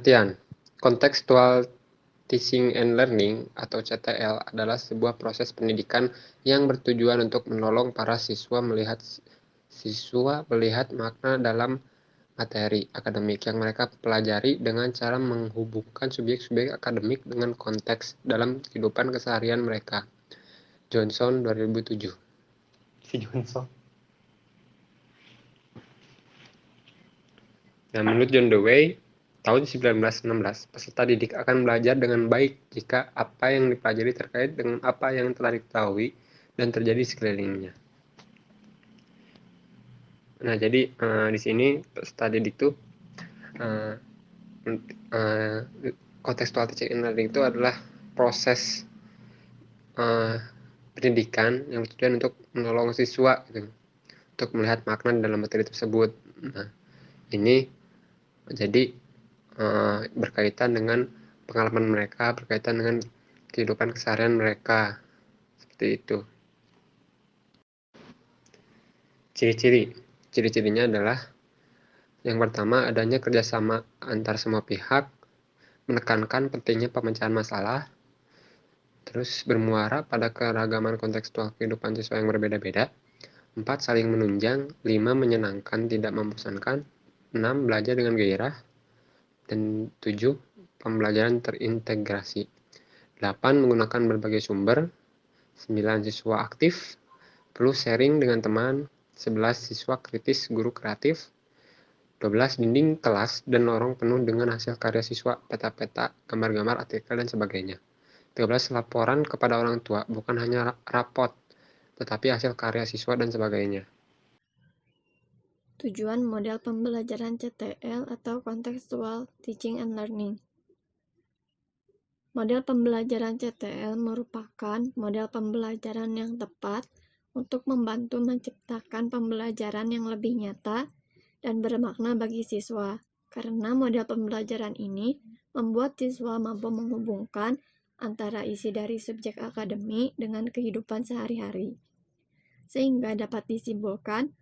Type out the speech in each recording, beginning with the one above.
Pengertian. Contextual Teaching and Learning atau CTL adalah sebuah proses pendidikan yang bertujuan untuk menolong para siswa melihat makna dalam materi akademik yang mereka pelajari dengan cara menghubungkan subjek-subjek akademik dengan konteks dalam kehidupan keseharian mereka. Johnson 2007. Si Johnson. Nah, menurut John Dewey, tahun 1916, peserta didik akan belajar dengan baik jika apa yang dipelajari terkait dengan apa yang telah diketahui dan terjadi sekelilingnya. Nah, jadi di sini peserta didik itu contextual teaching and learning itu adalah proses pendidikan yang bertujuan untuk menolong siswa gitu, untuk melihat makna dalam materi tersebut. Nah, ini jadi berkaitan dengan pengalaman mereka, berkaitan dengan kehidupan keseharian mereka, seperti itu. Ciri-cirinya adalah yang pertama, adanya kerjasama antar semua pihak, menekankan pentingnya pemecahan masalah, terus bermuara pada keragaman kontekstual kehidupan siswa yang berbeda-beda, 4. Saling menunjang, 5. Menyenangkan, tidak membosankan, 6. Belajar dengan gairah, dan 7. Pembelajaran terintegrasi, 8. Menggunakan berbagai sumber, 9. Siswa aktif, perlu sharing dengan teman, 11. Siswa kritis, guru kreatif, 12. Dinding kelas dan lorong penuh dengan hasil karya siswa, peta-peta, gambar-gambar, artikel, dan sebagainya. 13. Laporan kepada orang tua, bukan hanya rapot, tetapi hasil karya siswa dan sebagainya. Tujuan model pembelajaran CTL atau Contextual Teaching and Learning. Model pembelajaran CTL merupakan model pembelajaran yang tepat untuk membantu menciptakan pembelajaran yang lebih nyata dan bermakna bagi siswa, karena model pembelajaran ini membuat siswa mampu menghubungkan antara isi dari subjek akademik dengan kehidupan sehari-hari. Sehingga dapat disimpulkan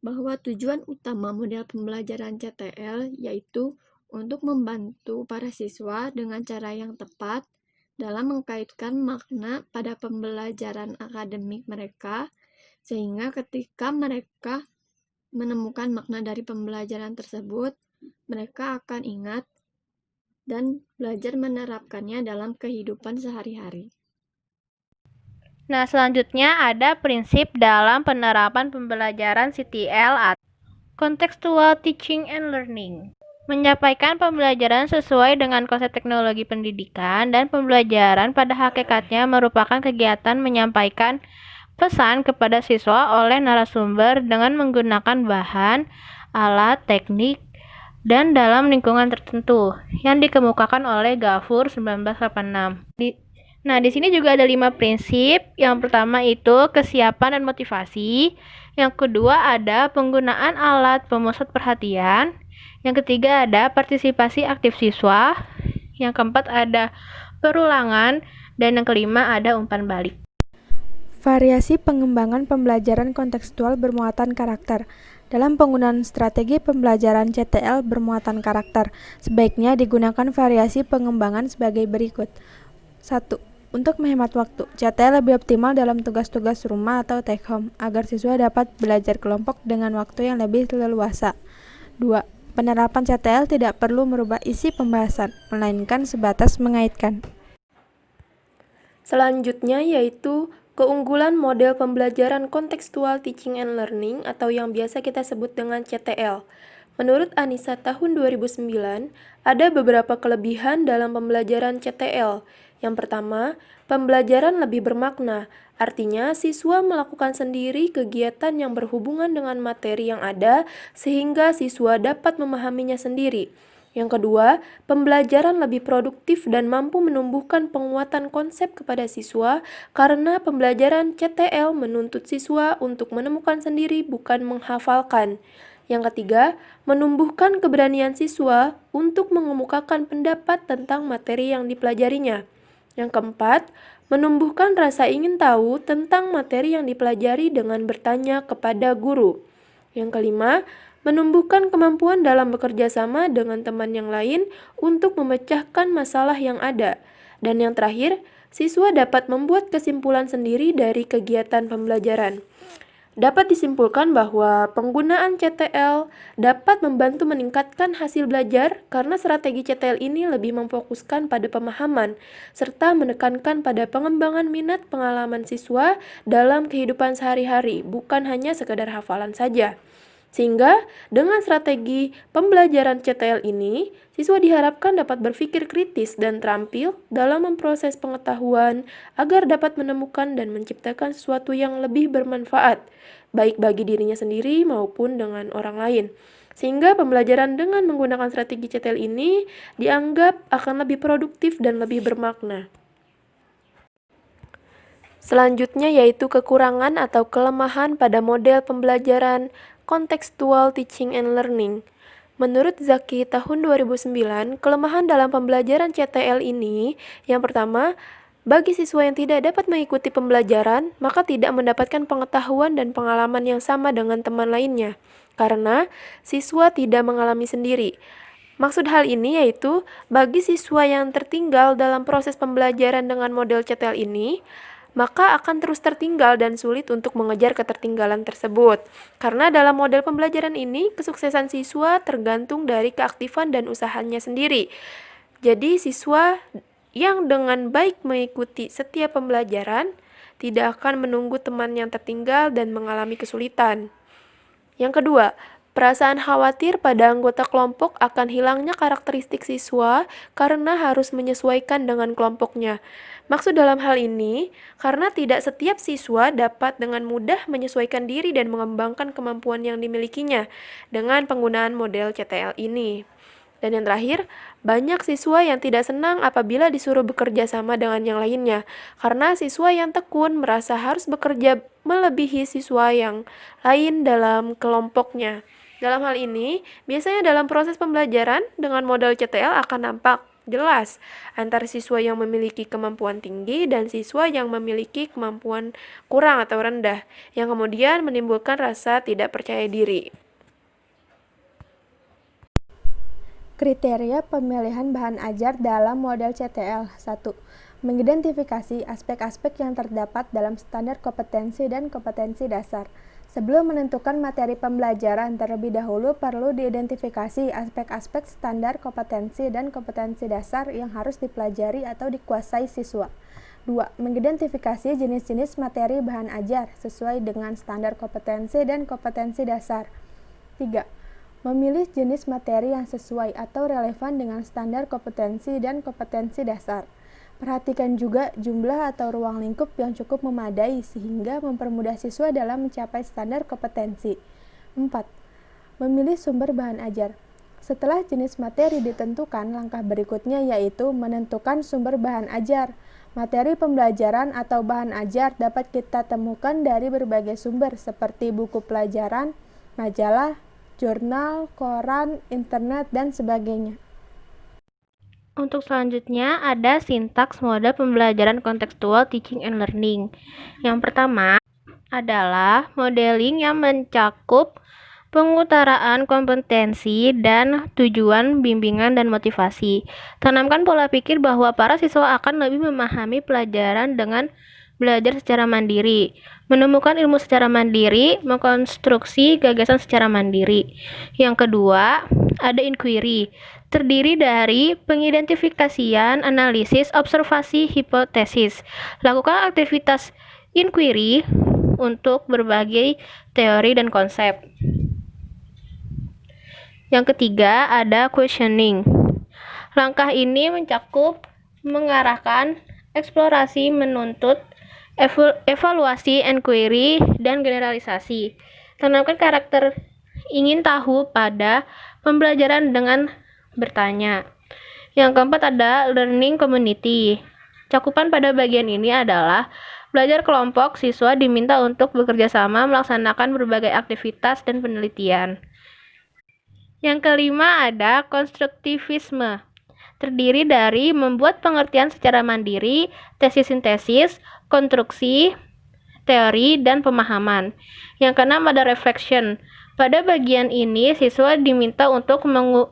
bahwa tujuan utama model pembelajaran CTL yaitu untuk membantu para siswa dengan cara yang tepat dalam mengkaitkan makna pada pembelajaran akademik mereka, sehingga ketika mereka menemukan makna dari pembelajaran tersebut, mereka akan ingat dan belajar menerapkannya dalam kehidupan sehari-hari. Nah, selanjutnya ada prinsip dalam penerapan pembelajaran CTL atau Contextual Teaching and Learning. Menyampaikan pembelajaran sesuai dengan konsep teknologi pendidikan dan pembelajaran pada hakikatnya merupakan kegiatan menyampaikan pesan kepada siswa oleh narasumber dengan menggunakan bahan, alat, teknik, dan dalam lingkungan tertentu yang dikemukakan oleh Gafur 1986. Nah, di sini juga ada 5 prinsip. Yang pertama itu kesiapan dan motivasi. Yang kedua ada penggunaan alat pemusat perhatian. Yang ketiga ada partisipasi aktif siswa. Yang keempat ada perulangan. Dan yang kelima ada umpan balik. Variasi pengembangan pembelajaran kontekstual bermuatan karakter. Dalam penggunaan strategi pembelajaran CTL bermuatan karakter, sebaiknya digunakan variasi pengembangan sebagai berikut. 1. Untuk menghemat waktu, CTL lebih optimal dalam tugas-tugas rumah atau take home, agar siswa dapat belajar kelompok dengan waktu yang lebih leluasa. 2. Penerapan CTL tidak perlu merubah isi pembahasan, melainkan sebatas mengaitkan. Selanjutnya yaitu keunggulan model pembelajaran Contextual Teaching and Learning atau yang biasa kita sebut dengan CTL. Menurut Anissa tahun 2009, ada beberapa kelebihan dalam pembelajaran CTL. Yang pertama, pembelajaran lebih bermakna, artinya siswa melakukan sendiri kegiatan yang berhubungan dengan materi yang ada sehingga siswa dapat memahaminya sendiri. Yang kedua, pembelajaran lebih produktif dan mampu menumbuhkan penguatan konsep kepada siswa karena pembelajaran CTL menuntut siswa untuk menemukan sendiri bukan menghafalkan. Yang ketiga, menumbuhkan keberanian siswa untuk mengemukakan pendapat tentang materi yang dipelajarinya. Yang keempat, menumbuhkan rasa ingin tahu tentang materi yang dipelajari dengan bertanya kepada guru. Yang kelima, menumbuhkan kemampuan dalam bekerja sama dengan teman yang lain untuk memecahkan masalah yang ada. Dan yang terakhir, siswa dapat membuat kesimpulan sendiri dari kegiatan pembelajaran. Dapat disimpulkan bahwa penggunaan CTL dapat membantu meningkatkan hasil belajar karena strategi CTL ini lebih memfokuskan pada pemahaman serta menekankan pada pengembangan minat pengalaman siswa dalam kehidupan sehari-hari, bukan hanya sekedar hafalan saja. Sehingga dengan strategi pembelajaran CTL ini, siswa diharapkan dapat berpikir kritis dan terampil dalam memproses pengetahuan agar dapat menemukan dan menciptakan sesuatu yang lebih bermanfaat, baik bagi dirinya sendiri maupun dengan orang lain. Sehingga pembelajaran dengan menggunakan strategi CTL ini dianggap akan lebih produktif dan lebih bermakna. Selanjutnya yaitu kekurangan atau kelemahan pada model pembelajaran contextual teaching and learning. Menurut Zaki tahun 2009, kelemahan dalam pembelajaran CTL ini, yang pertama, bagi siswa yang tidak dapat mengikuti pembelajaran, maka tidak mendapatkan pengetahuan dan pengalaman yang sama dengan teman lainnya, karena siswa tidak mengalami sendiri. Maksud hal ini yaitu, bagi siswa yang tertinggal dalam proses pembelajaran dengan model CTL ini, maka akan terus tertinggal dan sulit untuk mengejar ketertinggalan tersebut. Karena dalam model pembelajaran ini, kesuksesan siswa tergantung dari keaktifan dan usahanya sendiri. Jadi, siswa yang dengan baik mengikuti setiap pembelajaran tidak akan menunggu teman yang tertinggal dan mengalami kesulitan. Yang kedua, perasaan khawatir pada anggota kelompok akan hilangnya karakteristik siswa karena harus menyesuaikan dengan kelompoknya. Maksud dalam hal ini, karena tidak setiap siswa dapat dengan mudah menyesuaikan diri dan mengembangkan kemampuan yang dimilikinya dengan penggunaan model CTL ini. Dan yang terakhir, banyak siswa yang tidak senang apabila disuruh bekerja sama dengan yang lainnya, karena siswa yang tekun merasa harus bekerja melebihi siswa yang lain dalam kelompoknya. Dalam hal ini, biasanya dalam proses pembelajaran dengan model CTL akan nampak jelas antara siswa yang memiliki kemampuan tinggi dan siswa yang memiliki kemampuan kurang atau rendah, yang kemudian menimbulkan rasa tidak percaya diri. Kriteria pemilihan bahan ajar dalam model CTL. 1. Mengidentifikasi aspek-aspek yang terdapat dalam standar kompetensi dan kompetensi dasar. Sebelum menentukan materi pembelajaran, terlebih dahulu perlu diidentifikasi aspek-aspek standar kompetensi dan kompetensi dasar yang harus dipelajari atau dikuasai siswa. 2. Mengidentifikasi jenis-jenis materi bahan ajar sesuai dengan standar kompetensi dan kompetensi dasar. 3. Memilih jenis materi yang sesuai atau relevan dengan standar kompetensi dan kompetensi dasar. Perhatikan juga jumlah atau ruang lingkup yang cukup memadai sehingga mempermudah siswa dalam mencapai standar kompetensi. 4. Memilih sumber bahan ajar. Setelah jenis materi ditentukan, langkah berikutnya yaitu menentukan sumber bahan ajar. Materi pembelajaran atau bahan ajar dapat kita temukan dari berbagai sumber seperti buku pelajaran, majalah, jurnal, koran, internet, dan sebagainya. Untuk selanjutnya ada sintaks model pembelajaran kontekstual teaching and learning. Yang pertama adalah modeling yang mencakup pengutaraan kompetensi dan tujuan bimbingan dan motivasi. Tanamkan pola pikir bahwa para siswa akan lebih memahami pelajaran dengan belajar secara mandiri, menemukan ilmu secara mandiri, mengkonstruksi gagasan secara mandiri. Yang kedua, ada inquiry, terdiri dari pengidentifikasian, analisis, observasi, hipotesis. Lakukan aktivitas inquiry untuk berbagai teori dan konsep. Yang ketiga, ada questioning. Langkah ini mencakup mengarahkan eksplorasi, menuntut evaluasi, inquiry, dan generalisasi. Tanamkan karakter ingin tahu pada pembelajaran dengan bertanya. Yang keempat ada learning community. Cakupan pada bagian ini adalah belajar kelompok. Siswa diminta untuk bekerja sama melaksanakan berbagai aktivitas dan penelitian. Yang kelima ada konstruktivisme. Terdiri dari membuat pengertian secara mandiri, tesis sintesis, konstruksi, teori, dan pemahaman. Yang keenam ada reflection, Pada bagian ini, siswa diminta untuk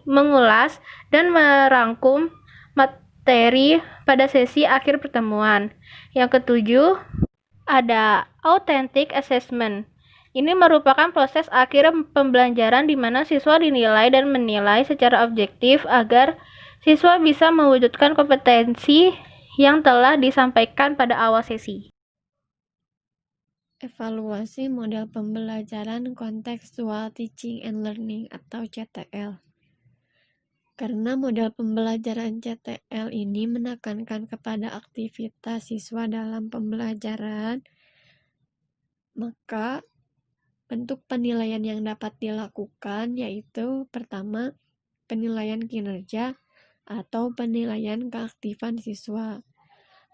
mengulas dan merangkum materi pada sesi akhir pertemuan. Yang ketujuh, ada authentic assessment. Ini merupakan proses akhir pembelajaran di mana siswa dinilai dan menilai secara objektif agar siswa bisa mewujudkan kompetensi yang telah disampaikan pada awal sesi. Evaluasi model pembelajaran kontekstual teaching and learning atau CTL. Karena model pembelajaran CTL ini menekankan kepada aktivitas siswa dalam pembelajaran, maka bentuk penilaian yang dapat dilakukan yaitu pertama, penilaian kinerja atau penilaian keaktifan siswa.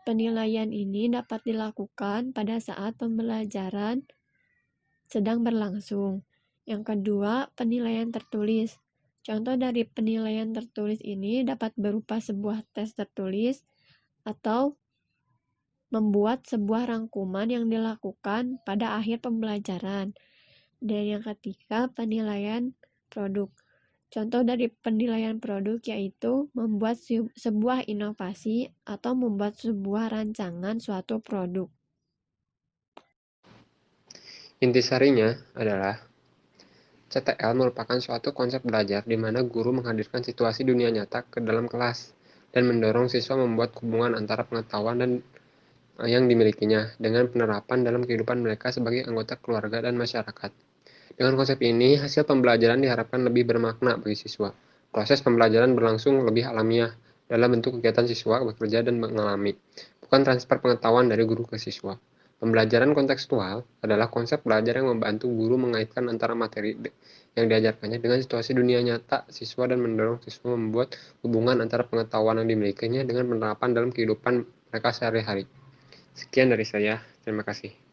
Penilaian ini dapat dilakukan pada saat pembelajaran sedang berlangsung. Yang kedua, penilaian tertulis. Contoh dari penilaian tertulis ini dapat berupa sebuah tes tertulis atau membuat sebuah rangkuman yang dilakukan pada akhir pembelajaran. Dan yang ketiga, penilaian produk. Contoh dari penilaian produk yaitu membuat sebuah inovasi atau membuat sebuah rancangan suatu produk. Intisarinya adalah CTL merupakan suatu konsep belajar di mana guru menghadirkan situasi dunia nyata ke dalam kelas dan mendorong siswa membuat hubungan antara pengetahuan dan yang dimilikinya dengan penerapan dalam kehidupan mereka sebagai anggota keluarga dan masyarakat. Dengan konsep ini, hasil pembelajaran diharapkan lebih bermakna bagi siswa. Proses pembelajaran berlangsung lebih alamiah dalam bentuk kegiatan siswa bekerja dan mengalami, bukan transfer pengetahuan dari guru ke siswa. Pembelajaran kontekstual adalah konsep belajar yang membantu guru mengaitkan antara materi yang diajarkannya dengan situasi dunia nyata siswa dan mendorong siswa membuat hubungan antara pengetahuan yang dimilikinya dengan penerapan dalam kehidupan mereka sehari-hari. Sekian dari saya, terima kasih.